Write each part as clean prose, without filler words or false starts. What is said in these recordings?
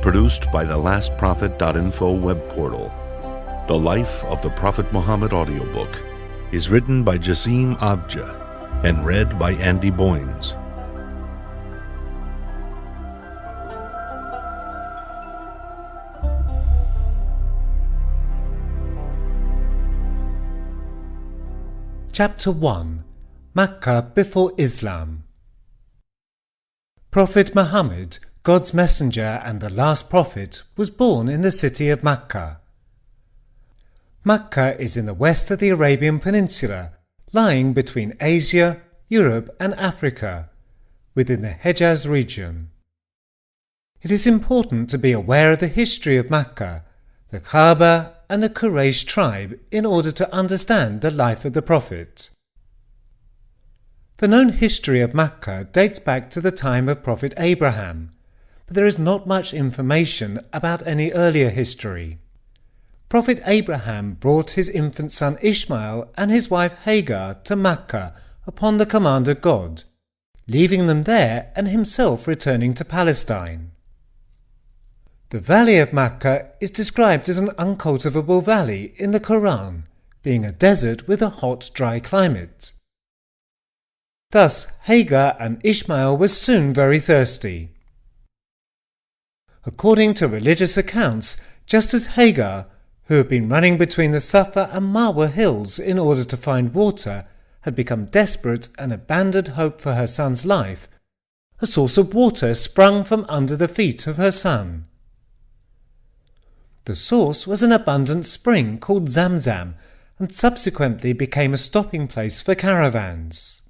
Produced by the lastprophet.info web portal. The Life of the Prophet Muhammad audiobook is written by Jasim Abja and read by Andy Boynes. Chapter 1. Mecca before Islam. Prophet Muhammad, God's messenger and the last prophet, was born in the city of Mecca. Mecca is in the west of the Arabian Peninsula, lying between Asia, Europe and Africa, within the Hejaz region. It is important to be aware of the history of Mecca, the Kaaba and the Quraysh tribe in order to understand the life of the Prophet. The known history of Mecca dates back to the time of Prophet Abraham, but there is not much information about any earlier history. Prophet Abraham brought his infant son Ishmael and his wife Hagar to Mecca upon the command of God, leaving them there and himself returning to Palestine. The valley of Mecca is described as an uncultivable valley in the Quran, being a desert with a hot, dry climate. Thus, Hagar and Ishmael were soon very thirsty. According to religious accounts, just as Hagar, who had been running between the Safa and Marwa hills in order to find water, had become desperate and abandoned hope for her son's life, a source of water sprung from under the feet of her son. The source was an abundant spring called Zamzam and subsequently became a stopping place for caravans.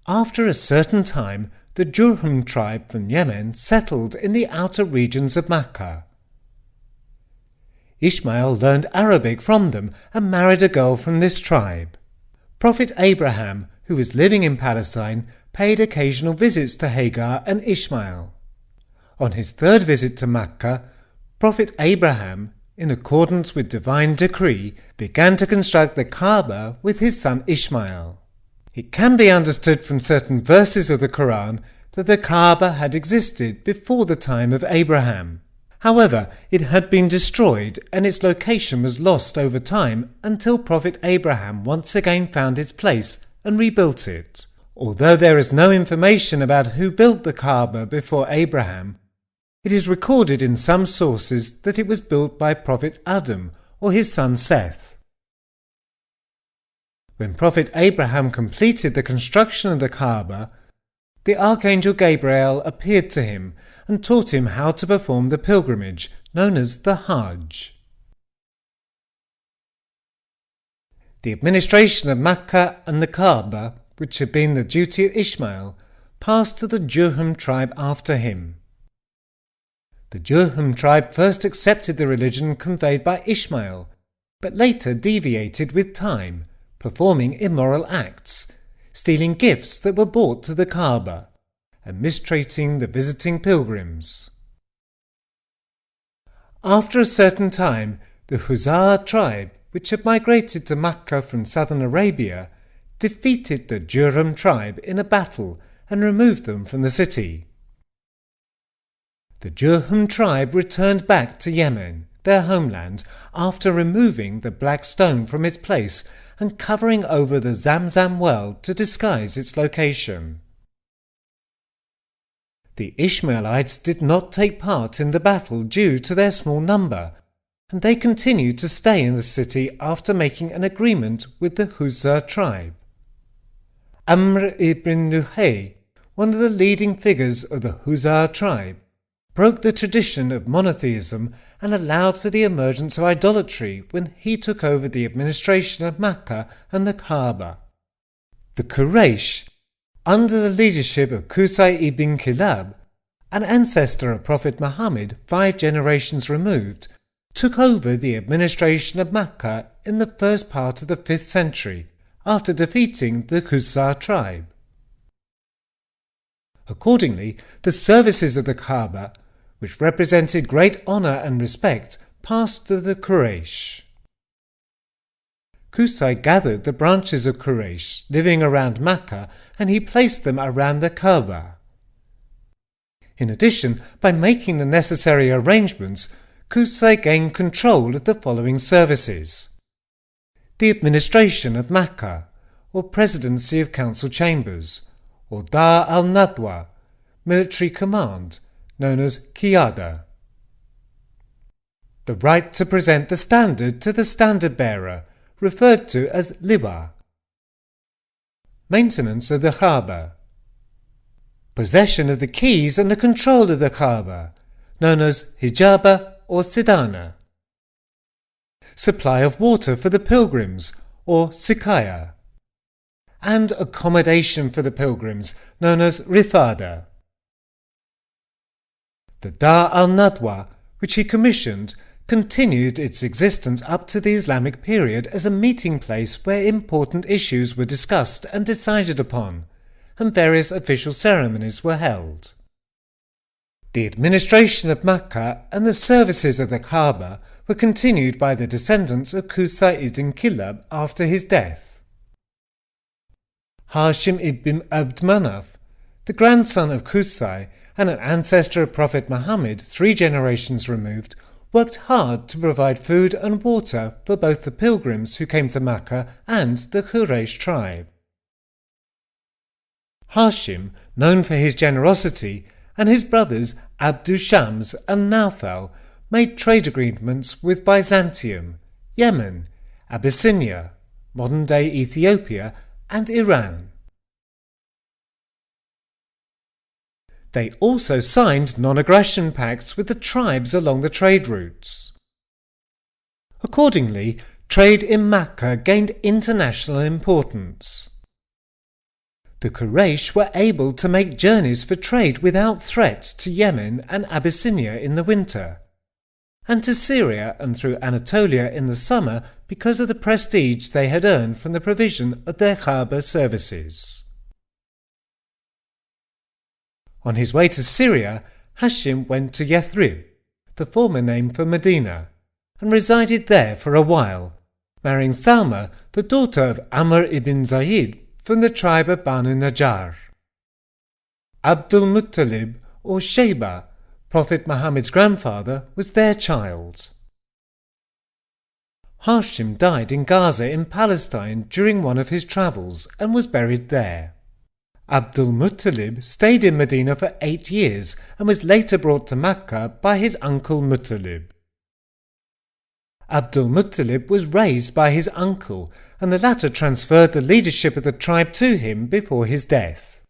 After a certain time, the Jurhum tribe from Yemen settled in the outer regions of Mecca. Ishmael learned Arabic from them and married a girl from this tribe. Prophet Abraham, who was living in Palestine, paid occasional visits to Hagar and Ishmael. On his third visit to Mecca, Prophet Abraham, in accordance with divine decree, began to construct the Kaaba with his son Ishmael. It can be understood from certain verses of the Quran that the Kaaba had existed before the time of Abraham. However, it had been destroyed and its location was lost over time until Prophet Abraham once again found its place and rebuilt it. Although there is no information about who built the Kaaba before Abraham, it is recorded in some sources that it was built by Prophet Adam or his son Seth. When Prophet Abraham completed the construction of the Kaaba, the Archangel Gabriel appeared to him and taught him how to perform the pilgrimage known as the Hajj. The administration of Mecca and the Kaaba, which had been the duty of Ishmael, passed to the Jurhum tribe after him. The Jurhum tribe first accepted the religion conveyed by Ishmael, but later deviated with time, performing immoral acts, stealing gifts that were brought to the Kaaba, and mistreating the visiting pilgrims. After a certain time, the Khuzā tribe, which had migrated to Mecca from southern Arabia, defeated the Jurhum tribe in a battle and removed them from the city. The Jurhum tribe returned back to Yemen, their homeland, after removing the black stone from its place and covering over the Zamzam well to disguise its location. The Ishmaelites did not take part in the battle due to their small number, and they continued to stay in the city after making an agreement with the Khuzā tribe. Amr ibn Nuhay, one of the leading figures of the Khuzā tribe, broke the tradition of monotheism and allowed for the emergence of idolatry when he took over the administration of Mecca and the Kaaba. The Quraysh, under the leadership of Qusay ibn Kilab, an ancestor of Prophet Muhammad 5 generations removed, took over the administration of Mecca in the first part of the 5th century after defeating the Khuzā tribe. Accordingly, the services of the Kaaba, which represented great honour and respect, passed to the Quraysh. Qusay gathered the branches of Quraysh living around Mecca and he placed them around the Kaaba. In addition, by making the necessary arrangements, Qusay gained control of the following services: the administration of Mecca, or Presidency of Council Chambers, or Dar al-Nadwa, military command, known as Qiyada. The right to present the standard to the standard bearer, referred to as liwa. Maintenance of the Kaaba. Possession of the keys and the control of the Kaaba, known as hijaba or sidana. Supply of water for the pilgrims, or sikaya. And accommodation for the pilgrims, known as rifada. The Dar al-Nadwa, which he commissioned, continued its existence up to the Islamic period as a meeting place where important issues were discussed and decided upon, and various official ceremonies were held. The administration of Mecca and the services of the Kaaba were continued by the descendants of Qusay ibn Kilab after his death. Hashim ibn Abd Manaf, the grandson of Qusay and an ancestor of Prophet Muhammad 3 generations removed, worked hard to provide food and water for both the pilgrims who came to Mecca and the Quraysh tribe. Hashim, known for his generosity, and his brothers Abdu Shams and Naufal made trade agreements with Byzantium, Yemen, Abyssinia, modern-day Ethiopia, and Iran. They also signed non-aggression pacts with the tribes along the trade routes. Accordingly, trade in Mecca gained international importance. The Quraysh were able to make journeys for trade without threat to Yemen and Abyssinia in the winter, and to Syria and through Anatolia in the summer because of the prestige they had earned from the provision of their Kaaba services. On his way to Syria, Hashim went to Yathrib, the former name for Medina, and resided there for a while, marrying Salma, the daughter of Amr ibn Zayd, from the tribe of Banu Najjar. Abdul Muttalib, or Shayba, Prophet Muhammad's grandfather, was their child. Hashim died in Gaza in Palestine during one of his travels and was buried there. Abdul Muttalib stayed in Medina for 8 years and was later brought to Mecca by his uncle Muttalib. Abdul Muttalib was raised by his uncle, and the latter transferred the leadership of the tribe to him before his death.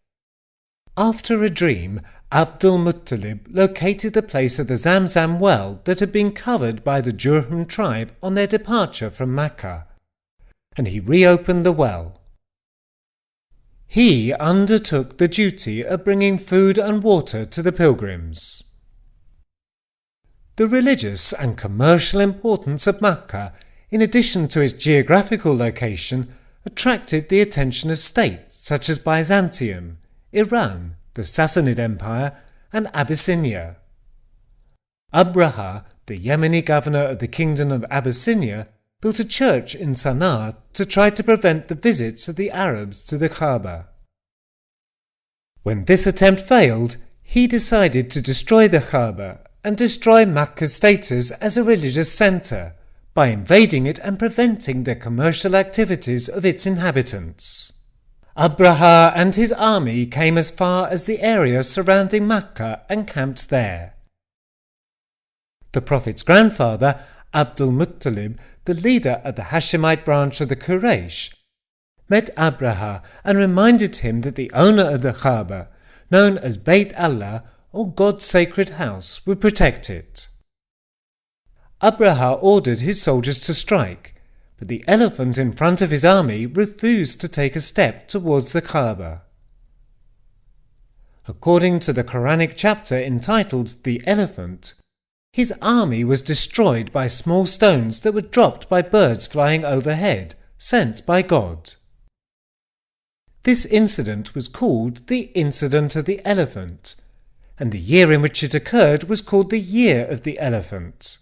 After a dream, Abdul Muttalib located the place of the Zamzam well that had been covered by the Jurhum tribe on their departure from Mecca, and he reopened the well. He undertook the duty of bringing food and water to the pilgrims. The religious and commercial importance of Mecca, in addition to its geographical location, attracted the attention of states such as Byzantium, Iran, the Sassanid Empire, and Abyssinia. Abraha, the Yemeni governor of the Kingdom of Abyssinia, built a church in Sana'a to try to prevent the visits of the Arabs to the Kaaba. When this attempt failed, he decided to destroy the Kaaba and destroy Mecca's status as a religious centre by invading it and preventing the commercial activities of its inhabitants. Abraha and his army came as far as the area surrounding Mecca and camped there. The Prophet's grandfather, Abdul Muttalib, the leader of the Hashemite branch of the Quraysh, met Abraha and reminded him that the owner of the Kaaba, known as Bayt Allah, or God's sacred house, would protect it. Abraha ordered his soldiers to strike, but the elephant in front of his army refused to take a step towards the Kaaba. According to the Quranic chapter entitled The Elephant, his army was destroyed by small stones that were dropped by birds flying overhead, sent by God. This incident was called the Incident of the Elephant, and the year in which it occurred was called the Year of the Elephant.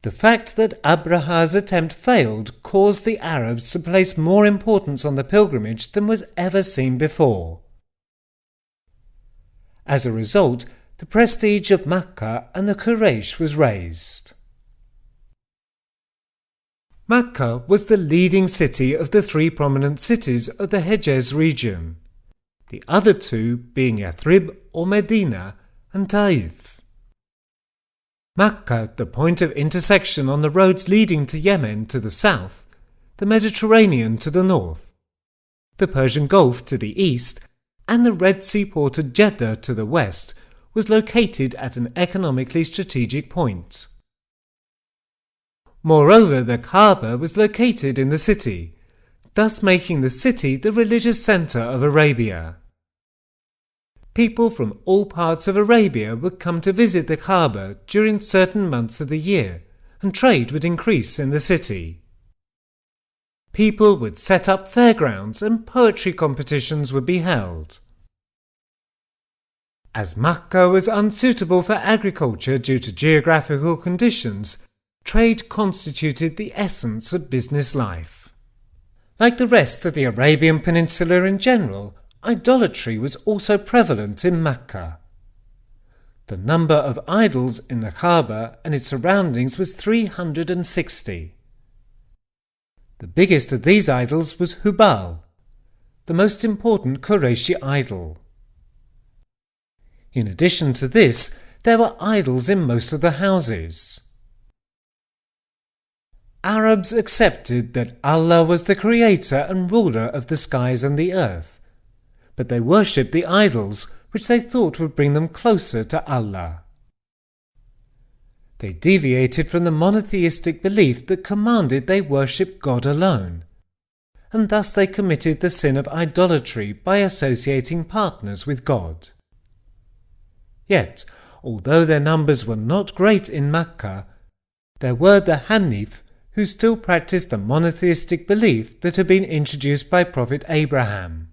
The fact that Abraha's attempt failed caused the Arabs to place more importance on the pilgrimage than was ever seen before. As a result, the prestige of Mecca and the Quraysh was raised. Mecca was the leading city of the three prominent cities of the Hejaz region, the other two being Yathrib or Medina and Taif. Mecca, the point of intersection on the roads leading to Yemen to the south, the Mediterranean to the north, the Persian Gulf to the east, and the Red Sea port of Jeddah to the west, was located at an economically strategic point. Moreover, the Kaaba was located in the city, thus making the city the religious centre of Arabia. People from all parts of Arabia would come to visit the Kaaba during certain months of the year, and trade would increase in the city. People would set up fairgrounds and poetry competitions would be held. As Mecca was unsuitable for agriculture due to geographical conditions, trade constituted the essence of business life. Like the rest of the Arabian Peninsula in general, idolatry was also prevalent in Mecca. The number of idols in the Kaaba and its surroundings was 360. The biggest of these idols was Hubal, the most important Qurayshi idol. In addition to this, there were idols in most of the houses. Arabs accepted that Allah was the creator and ruler of the skies and the earth, but they worshipped the idols which they thought would bring them closer to Allah. They deviated from the monotheistic belief that commanded they worship God alone, and thus they committed the sin of idolatry by associating partners with God. Yet, although their numbers were not great in Mecca, there were the Hanif who still practiced the monotheistic belief that had been introduced by Prophet Abraham.